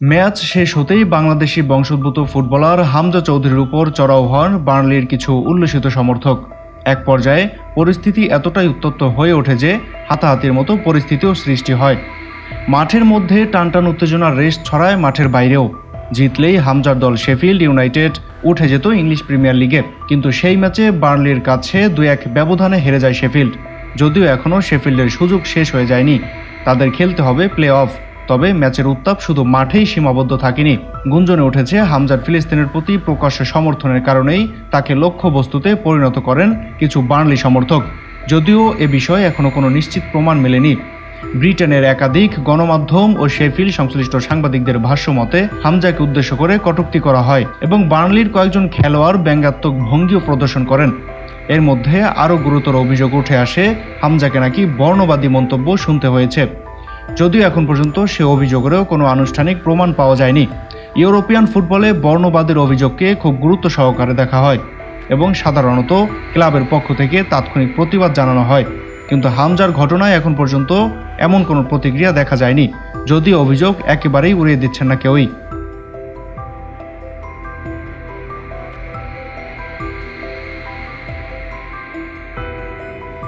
Match শেষ হতেই বাংলাদেশি বংশোদ্ভূত ফুটবলার হামজা চৌধুরীর উপর চড়াও হন বার্নলির কিছু উল্লসিত সমর্থক। এক পর্যায়ে পরিস্থিতি এতটাই উত্তপ্ত হয়ে ওঠে যে হাতাহাতির মতো পরিস্থিতিও সৃষ্টি হয়। মাঠের মধ্যে টানটান উত্তেজনার রেশ ছড়ায় মাঠের বাইরেও। জিতলেই হামজার দল শেফিল্ড ইউনাইটেড উঠে যেত ইংলিশ প্রিমিয়ার লিগে, কিন্তু সেই ম্যাচে বার্নলির কাছে 2-1 ব্যবধানে হেরে যায় শেফিল্ড। যদিও এখনও শেফিল্ডের সুযোগ শেষ হয়ে যায়নি, তাদের খেলতে হবে প্লে অফ। তবে ম্যাচের উত্তাপ শুধু মাঠেই সীমাবদ্ধ থাকেনি। গুঞ্জনে উঠেছে হামজার ফিলিস্তিনের প্রতি প্রকাশ্য সমর্থনের কারণেই তাকে লক্ষ্যবস্তুতে পরিণত করেন কিছু বার্নলি সমর্থক। যদিও এ বিষয়ে এখনও কোনো নিশ্চিত প্রমাণ মেলেনি। ব্রিটেনের একাধিক গণমাধ্যম ও শেফিল্ড সংশ্লিষ্ট সাংবাদিকদের ভাষ্য মতে হামজাকে উদ্দেশ্য করে কটূক্তি করা হয় এবং বার্নলির কয়েকজন খেলোয়াড় ব্যঙ্গাত্মক ভঙ্গিও প্রদর্শন করেন। এর মধ্যে আরও গুরুতর অভিযোগ উঠে আসে হামজাকে নাকি বর্ণবাদী মন্তব্য শুনতে হয়েছে। যদিও এখন পর্যন্ত সে অভিযোগেরও কোনো আনুষ্ঠানিক প্রমাণ পাওয়া যায়নি। ইউরোপিয়ান ফুটবলে বর্ণবাদের অভিযোগকে খুব গুরুত্ব সহকারে দেখা হয় এবং সাধারণত ক্লাবের পক্ষ থেকে তাৎক্ষণিক প্রতিবাদ জানানো হয়, কিন্তু হামজার ঘটনায় এখন পর্যন্ত এমন কোনো প্রতিক্রিয়া দেখা যায়নি, যদিও অভিযোগ একেবারেই উড়িয়ে দিচ্ছেন না কেউই।